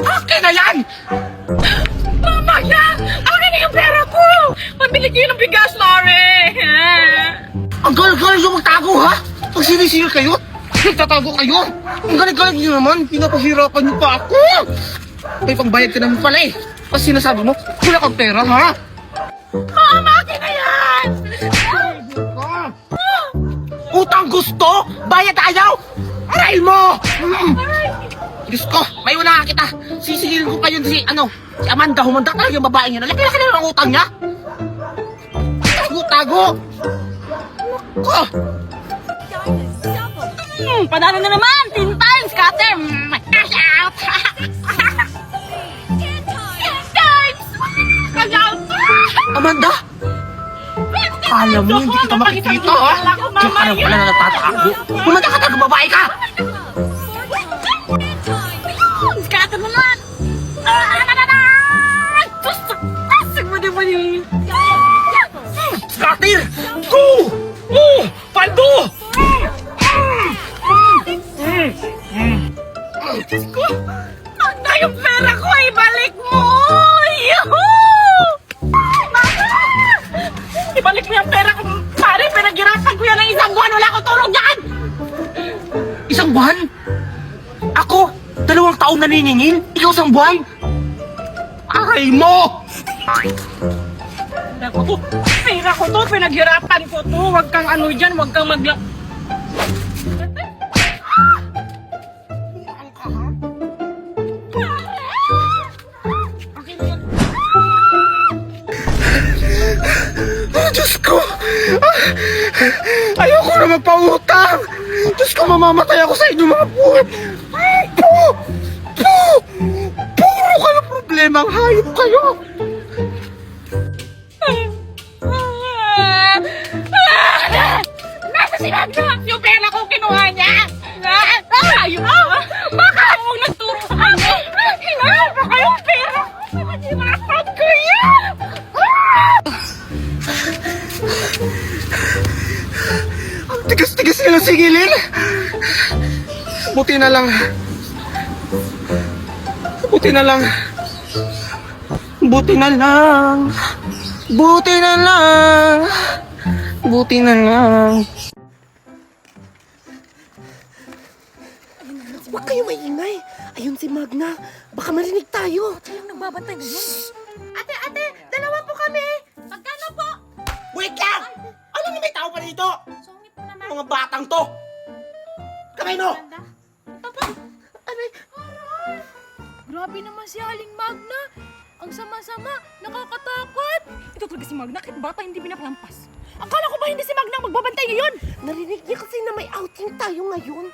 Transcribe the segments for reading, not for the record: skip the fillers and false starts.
Akin na yan! Mama yan! Akin na yung pera ko! Pambili kayo ng bigas, Mare! Ang galing-galing yung magtago, ha? Pag sinisira kayo, nagtatago kayo. Ang galing-galing nyo naman, pinapahirapan nyo pa ako. May pangbayad ka naman pala eh. Tapos sinasabi mo, wala kang pera, ha? Mama, akin na yan! Utang gusto, bayad ayaw. Aray mo! Diyos ko, may una kita. Sisigilin ko kayo si Amanda. Humanda talaga yung babae niya. Nalaki-laki na ang utang niya. Tago! Ko! Panalo na naman! 10 times, Cutter! Cash out! 10 times! Cash out! Amanda! Alam mo, hindi kita makikita, ha? Diyan ka lang pala na natatago. Humanda ka talaga, babae ka! Cutter naman! Tusok mo naman yun! Skater! Go! Oh! Paldo! Diyos ko! Magda yung pera ko! Ibalik mo! Yahoo! Ibalik mo yung pera ko! Pare, pinaghirapan ko yan ng isang buwan! Wala akong tulong yan! Isang buwan? Ako? 2 taon naniningil? Ikaw 1 buwan? Aray mo! Pera ko to! Pinaghirapan ko to! Huwag kang ano dyan! Huwag kang magla... Diyos ko! Ayoko na magpautang! Diyos ko, mamamatay ako sa inyo mga buwan! Puro kayo problema! Ang hayop kayo! Nasa si Magda! Yung pera ko kinuha niya! Ayun! Baka akong nagturo sa kanya! Hinahal ba yung pera? Pinaghirapan ko yan! Ang tigas-tigas nila sigilin! Buti na lang. Buti na lang. Buti na lang. Buti na lang. Buti na lang. Huwag kayo maingay. Ayun si Magna. Baka marinig tayo. Yung nagbabantay ngayon. Ate, dalawa po kami. Magkano po? Wait lang! Ano na may tao pa dito? Sungit po naman. Mga batang to! Kamay mo! Ito po. Aray, Grabe naman si Aling Magna. Ang sama-sama. Nakakatakot. Ito talaga si Magna. Kahit bata hindi pinapalampas. Akala ko ba hindi si Magna ang magbabantay ngayon? narinig niya kasi na may outing tayo ngayon.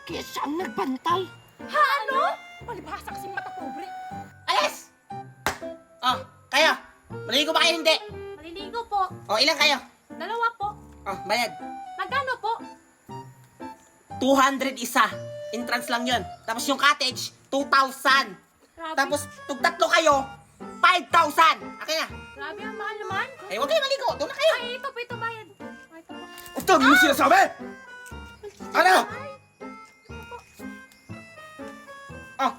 Kaya siya ang nagbantay. Ha? Ano? Palibhasa kasi mata pobre. Alis! Oh, kayo! Maligo ba kayo hindi? Maliligo po. Oh, ilan kayo? Dalawa po. Oh, bayad. Magkano po? 200 isa. Entrance lang yun. Tapos yung cottage, 2,000. Grabe. Tapos, tug 3 kayo, 5,000. Akin na. Grabe ang mahal naman. Eh, huwag kayo maligo. Doon na kayo. Ay, ito po, ito bayad. Ay, ito po. Ito, ano yung sinasabi? Ano? Oh,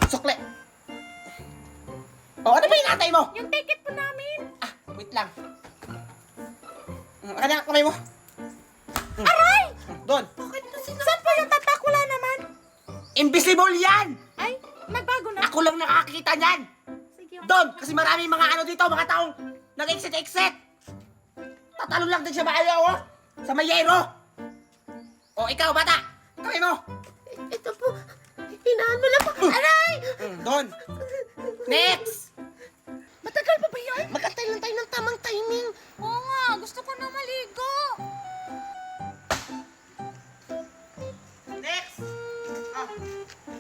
sukle. Oh, ano ba yung natay mo? Yung ticket po namin. Ah, wait lang. Akin na, kamay mo. Aray! Doon. Bakit na Saan po yung tatak? Wala naman. Invisible yan! Ay, nagbago na. Ako lang nakakita niyan. Sige. Doon, kasi maraming mga ano dito, mga taong nag-exit-exit. Tatalo lang din siya maayaw, oh. Sa mayero. O, ikaw, bata. Kamay mo. Ito po. Hinaan mo lang po. Aray! Doon. Next. Matagal pa ba yan? Mag-antay lang tayo ng tamang timing. Oo nga, gusto ko na maligo. Next. Oh,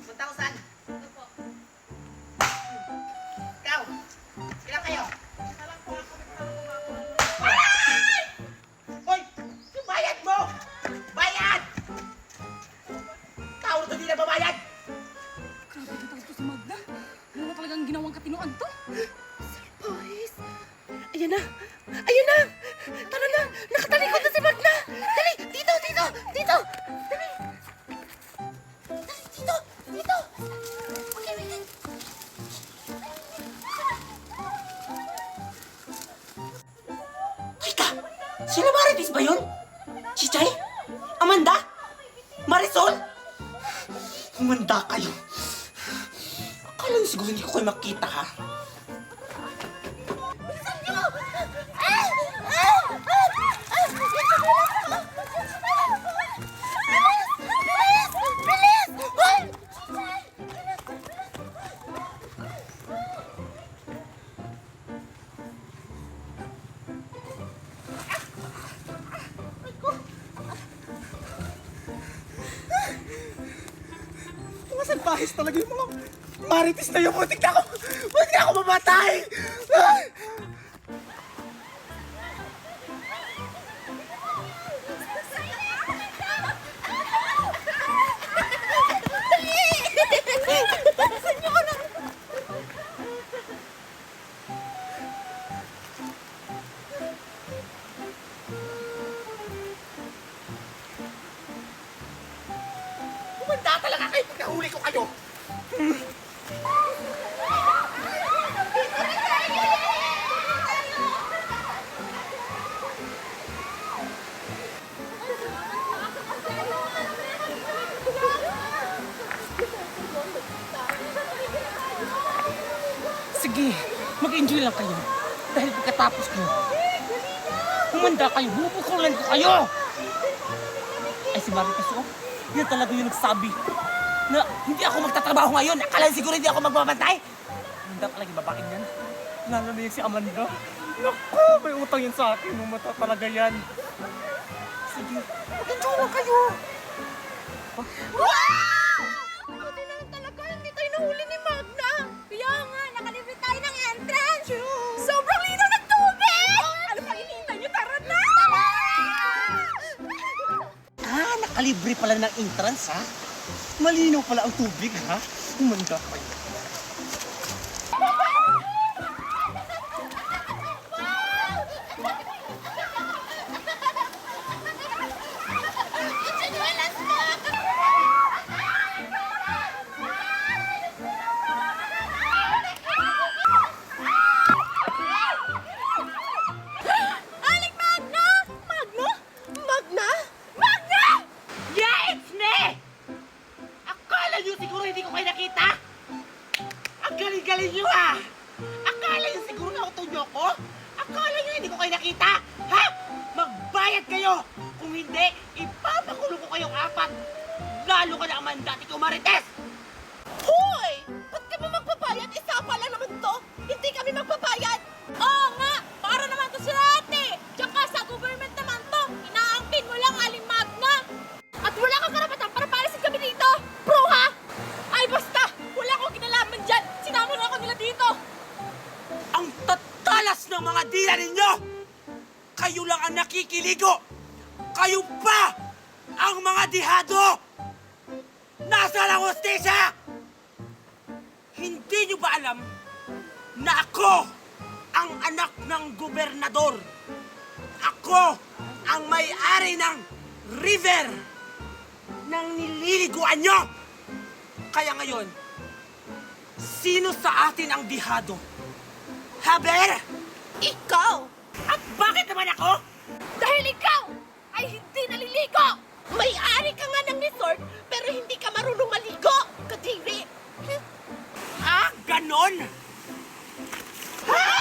punta ko saan? Ikaw. Ilan kayo? Hoy! Yung bayad mo! Bayad! Tao na to di na babayad! Grabe na talaga si Magda. Ano na talagang ginawa ginawang katinoan to? Boys! Ayan na! Ayan na! Tara na! Nakatalikod na si Magna! Dali! Dito! Dito! Dito! Dali! Dali! Dito! Dito! Okay, wait. Chika! Sino Marites ba yun? Si Chay? Amanda? Marisol? Amanda kayo. Akala niyo siguro hindi ko kayo makita, ha? Mga salbahis talaga yung mga Marites na yun. Muntik na ako mamatay. Ah! Kumanda talaga kayo pag nahuli ko kayo. Sige, mag-enjoy lang kayo. Dahil pagkatapos ko, humanda kayo, bubukulan ko kayo! Ay, si Marites, oh, yan talaga yung nagsabi na hindi ako magtatrabaho ngayon. Akala siguro hindi ako magbabantay. Humanda talaga yung babaeng yan. Lalo na yung si Amanda. Naku, may utang yan sa akin. Umata talaga yan. Sige, mag-enjoy lang kayo. Buti lang talaga, hindi tayo nahuli ni Magna. Kaya nga, nakalibre tayo ng entrance. Sobrang linaw ng tubig! Ano pa hinihintay niyo? Tara na! Ah, nakalibre pala ng entrance, ha? Malinaw pala ang tubig, ha? Humanda kayo. Aling Magna! Magna? Magna? Magna! Yeah, it's me! Akala nyo siguro hindi ko kayo nakita? Ang galing-galing nyo, ah! Akala nyo siguro nauto nyo ko? Akala nyo hindi ko kayo nakita? Ha? Magbayad kayo! Kung hindi, ipapakulong ko kayong apat! Lalo ka na Amanda at ikaw Marites! Hoy! Ba't kami magbabayad? Isa pa lang naman to! Hindi kami magbabayad! Oo nga! Para naman to sa ate! Tsaka sa government naman to! Inaangkin mo lang, Aling Magna! At wala kang karapatan para palasin kami dito! Pro ha? Ay basta! Wala akong kinalaman dyan! Sinama na ako nila dito! Ang tatalas ng mga dila ninyo! Kayo lang ang nakikiligo! Kayo pa ang mga dihado! Nasaan ang hostesya? Hindi nyo ba alam na ako ang anak ng gobernador? Ako ang may-ari ng river ng nililiguan nyo! Kaya ngayon, sino sa atin ang dihado? Haber! Ikaw! At bakit naman ako? Dahil ikaw ay hindi naliligo! May-ari ka nga ng resort, pero hindi ka marunong maligo! Kadiri! Ah, ganon? Ha?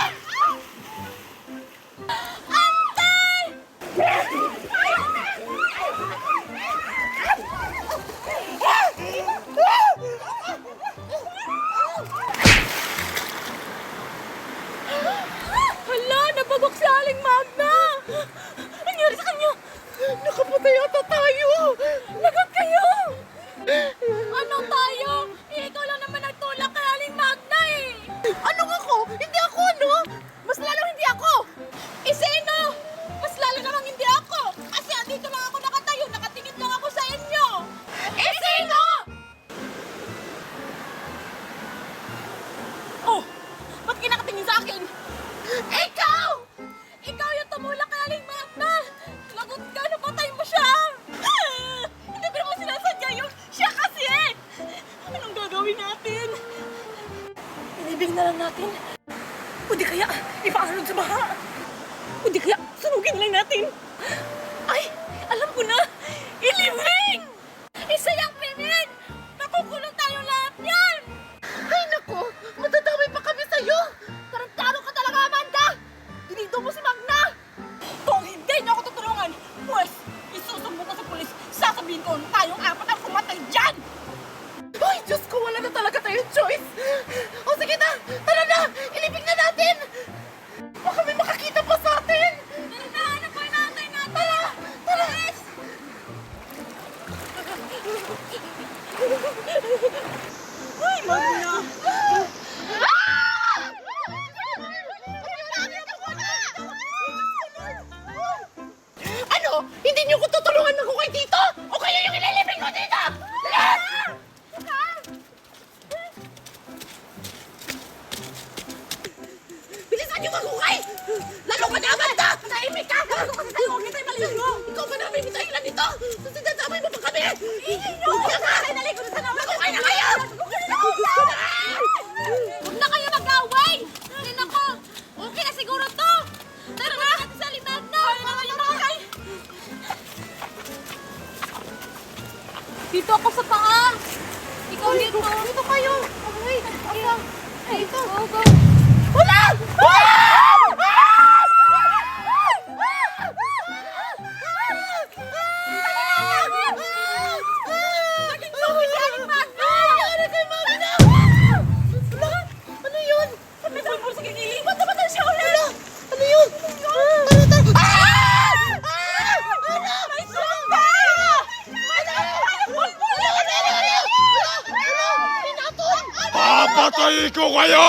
Hala! Nabagok si Aling Magna! Ano nangyari sa kanya? Nakapatay ata tayo! Lagot kayo! Ano tayo? Eh, ikaw lang naman nagtulak kay Aling Magna eh! Anong ako? Hindi ako, no? Mas lalo hindi ako! Eh, sino? Mas lalo namang hindi ako! Kasi andito lang ako nakatayo, nakatingin lang ako sa inyo! Eh, sino? Oh! tumingin sa akin. Ikaw! Ikaw yung tumulak kay Aling Magna! Lagot ka, napatay mo siya! Hindi ko naman sinasadya yun! Siya kasi eh! Anong gagawin natin? Inibig na lang natin. O di kaya, ipaanon sa baha. O di kaya, sunugin na lang natin. Ay, alam ko na! Ilibing! Isa yung pinin! Nakukulong tayo lahat yan! Ay, nako! Madadamay pa kami sa'yo! Tarantado ka talaga, Amanda! Dinido mo si Magna! Kung hindi niyo ako tutulungan, pues, isusumbong ko sa pulis, sasabihin ko na tayong apat ang pumatay dyan! Ay, Diyos ko, wala na talaga tayong choice! O sige na! Tara na! Ilibing na natin! Baka may makakita pa sa atin! Tara na, ano ba natin natin? Tara! Tara! Ay, Magna! Ano? Hindi niyo ko tutulungan ng hukay dito? O kayo yung ililibing ko dito? Dali! Bilisan niyo maghukay! Lalo ka na, Amanda! Tahimik ka! Gago kasi tayo! Huwag niyo tayo malino! Ikaw ba namin yung dahilan nito? Sinasabay mo pa kami! Huwag ka ka! Maghukay na kayo! Huwag na kayo mag-away! Ay, nako! Okay na siguro to! Tara na! Sa limag na! Ay, naman yung makakay! Dito ako sa paa! Ikaw dito! Dito kayo! Okay! Asa? Dito! Go, go! Wala! Naging zombie si Aling Magna! Ano kay Magna? Ano yun? May bulbul sa gigili! Ba't naman siya ulit? Ano yun? Ano to? May zombie! May bulbul! Papatay ko kayo!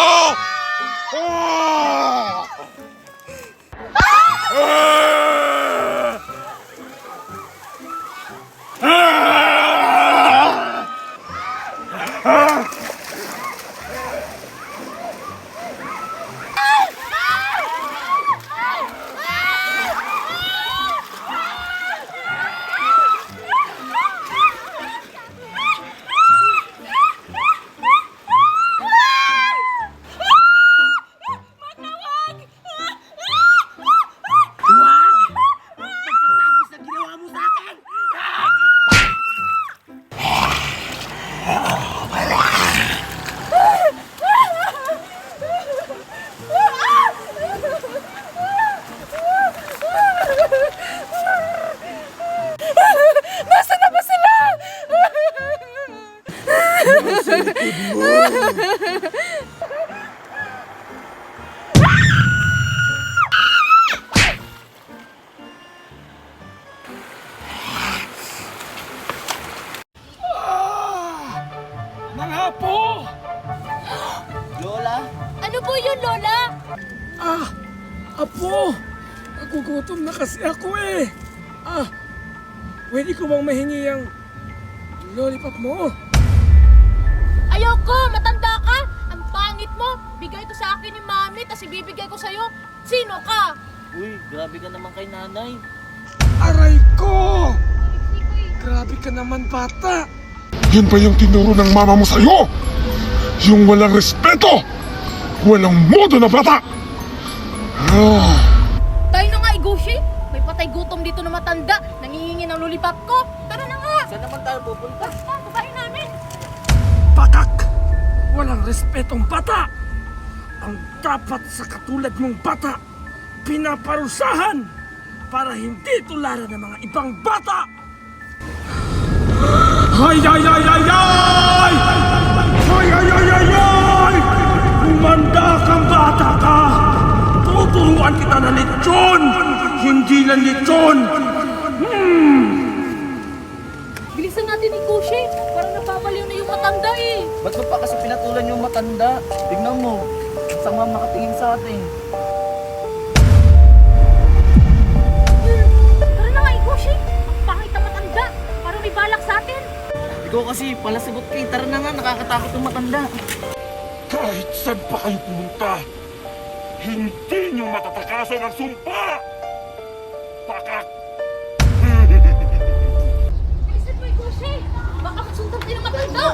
Ah! Ah! Ah! Pagkatapos na ginawa mo sa akin! Nasaan na ba sila? Mga apo! Lola? Ano po yun, Lola? Ah! Apo! Nagugutom na kasi ako eh! Ah! Pwede ko bang mahingi ang lollipop mo? Ayoko! Matanda ka! Ang pangit mo! Bigay ko sa akin ni Mami, tas ibibigay ko sa'yo. Sino ka? Uy, grabe ka naman kay nanay. Aray ko! Grabe ka naman, bata! Yun ba yung tinuro ng mama mo sa'yo? Yung walang respeto! Walang modo na bata! Ah, Tayo na nga, Igushi! May patay gutom dito na matanda. Nangihingi ng lollipop ko. Tara na nga! Saan naman tayo pupunta? Basta, babae namin! Pakak! Walang respetong bata! Ang dapat sa katulad mong bata, pinaparusahan para hindi tularan ng mga ibang bata! Ay, ay, ay, ay, ay! Ay, ay, ay, ay, ay! Umanda kang bata ka! Tuturuan kita na lechon! Hindi na lechon! Bilisan natin, Igushi! Parang napapaliw na yung matanda eh! Ba't mo pa kasi pinatulan yung matanda? Tignan mo, sama makatingin sa atin. Tara na nga, Igushi! Ang pangit na matanda! Parang may balak sa atin! Ikaw kasi, palasagot kay. Tara na nga, nakakatakot yung matanda. kahit saan pa kayo pumunta, Hindi niyo matatakasan ang sumpa! Pakak! Bilisan mo, Ikushi! Baka masundan tayo ng matanda!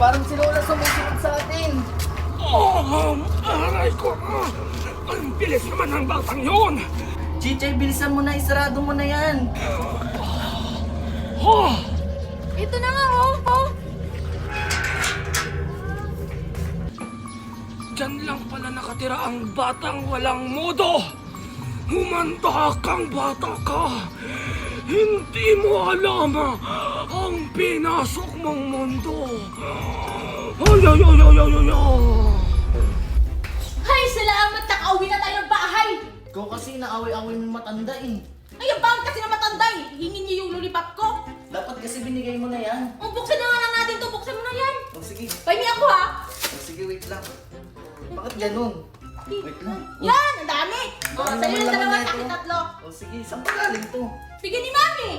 Parang si Lola sumusunod sa atin. Aray ko! Ang bilis naman ng batang yun! Chichay, bilisan mo na, isarado mo na yan. Oh! Ito na nga, oh! Diyan lang pala nakatira ang batang walang modo! Humanda kang bata ka! Hindi mo alam ang pinasok mong mundo! Ay, ay, ay, ay, ay, ay, ay. Hay, salamat! Nakauwi na tayo ng bahay! Ikaw kasi naaway-away mo matanda eh. Ay, ang bangit kasi na matanda eh! Hingin niyo yung lollipop ko! Dapat kasi binigay mo na yan. Oh, buksan na nga lang natin to! Buksan mo na yan! O sige, Pahingi ako, ha? sige, wait lang. Bakit ganun? Wait lang. Yan! Ang dami! Oh, Ano sa'yo naman yung dalawa, laman sa akin nito? tatlo. O sige, saan pa galing to? Bigyan ni Mami!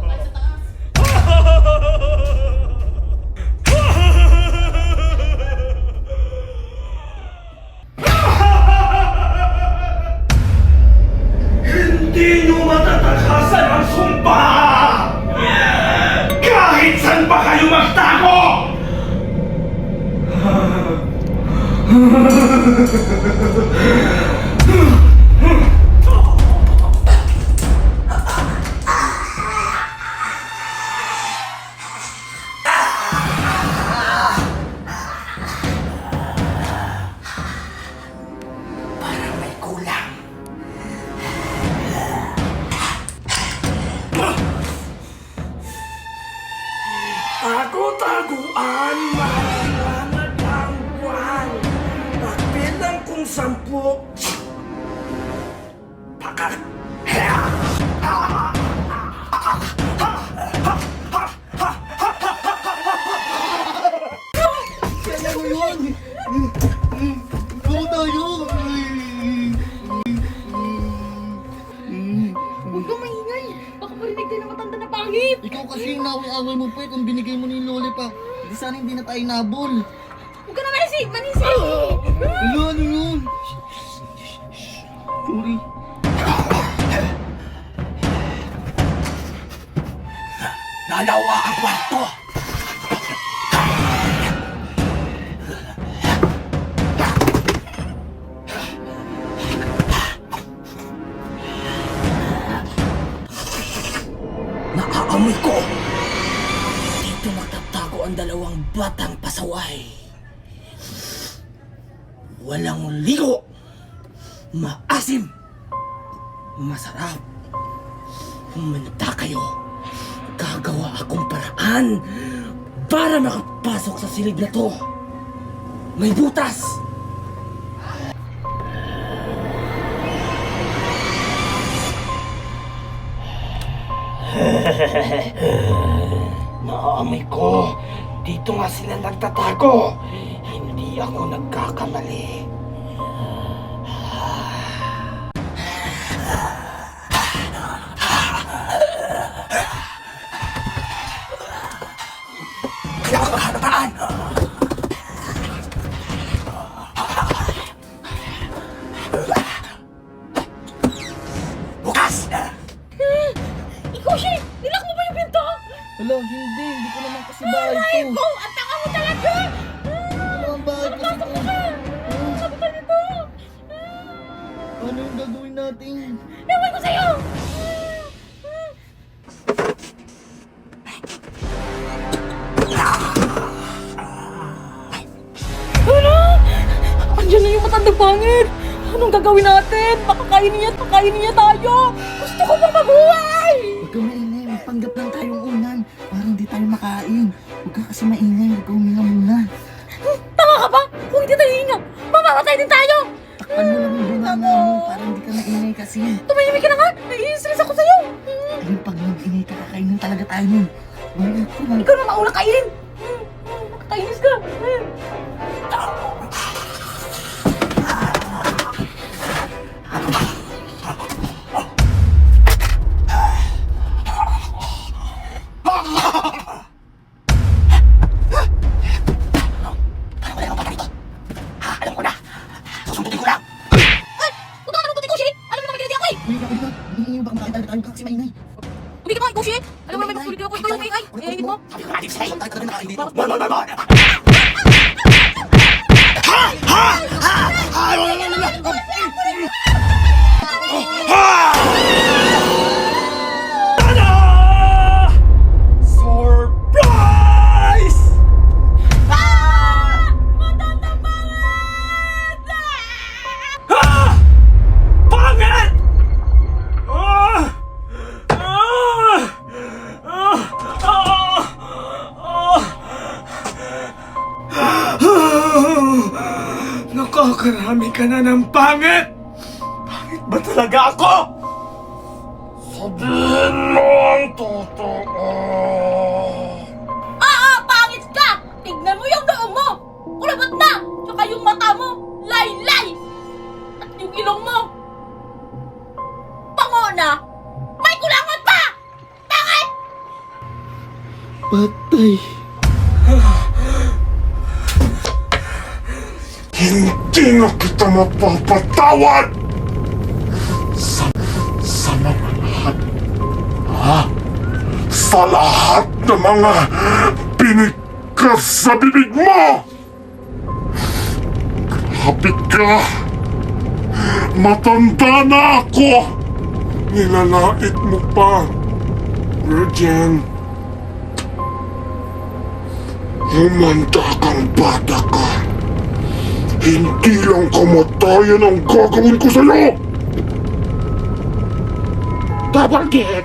Ay, sa taas. Hindi nyo matatakasan ang sumpa! Kahit saan pa kayo magtago! Parang may kulang. Tago-taguan, maliwanag ang buwan. Pagbilang kong 10. Pakak! Kaya mo yun! Ikaw tayo! Huwag kang maingay! Baka marinig tayo ng matanda na pangit! Ikaw kasi yung naway-away mo pa kung binigay mo ni Loli pa. Di sana hindi na tayo nabol. Huwag ka na manisig! Manisig! Ano, ano yun? Sorry. Dalawa ang kwarto! Naaamoy ko! Dito nakatago ang dalawang batang pasaway. Walang ligo! Maasim! Masarap! Humanda kayo! Gagawa akong paraan para makapasok sa silid na to. May butas! Naamoy ko. Dito nga sila nagtatago. Hindi ako nagkakamali. Kaya ako hanataan! Bukas! Ikushi! Nilak mo ba yung pinto? Wala, hindi. Hindi ko naman kasi bahay Ay, to. ko! Ang tanga mo talaga! Ano ang bahay kasi to? Sabi ka nito! Ano yung gagawin natin? Ewan ko sa'yo! Ano? Andiyan na yung matandang pangit! Anong gagawin natin? Baka kainin niya tayo! Gusto ko pa mabuhay! Huwag kang maingay. Magpanggap lang tayong unan. Para hindi tayo makain. Huwag ka kasi maingay. Huwag ka huminga muna. Tama ka ba? Kung hindi tayo hinga, mamamatay din tayo! Takpan mo lang yung bunganga mo para hindi ka maingay kasi. Tumahimik ka na nga! Nai-stress ako sa'yo! Ayun, pag mag-ingay ka, kakainin talaga tayo nun. Ikaw na mauna kainin! Nakakainis ka! Umigit mo, ikaw siya. Alam mo naman, magsulit ako. Ikaw yung ingay. Ay, ingit mo. Tada! Surprise! Ah! Pangit! Ah! Ah! Ah! Nakakarami ka na ng pangit! Pangit ba talaga ako? Sabihin mo ang totoo! Pangit ka! Tignan mo yung noo mo! Kulabot na! Tsaka yung mata mo, lay-lay! At yung ilong mo, pango na! May kulangan pa! Pangit! Patay. Hindi na kita mapapatawad! Sa mga lahat. Ha? Sa lahat ng mga pinikas sa bibig mo! Hapit ka! Matanda na ako! Nilalait mo pa, Virgin. Humanda kang bata ka. Hindi lang kamatayan ang gagawin ko sa'yo! Double get.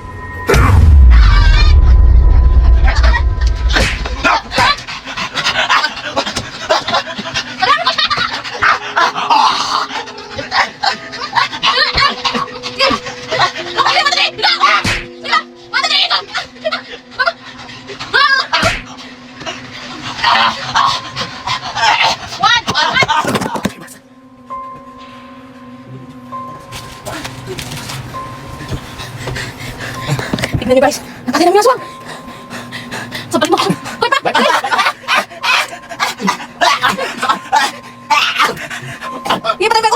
Tignan niyo guys, nakatinam yung aswang! Sabay mo! Hoy, pa! Sige pa tayo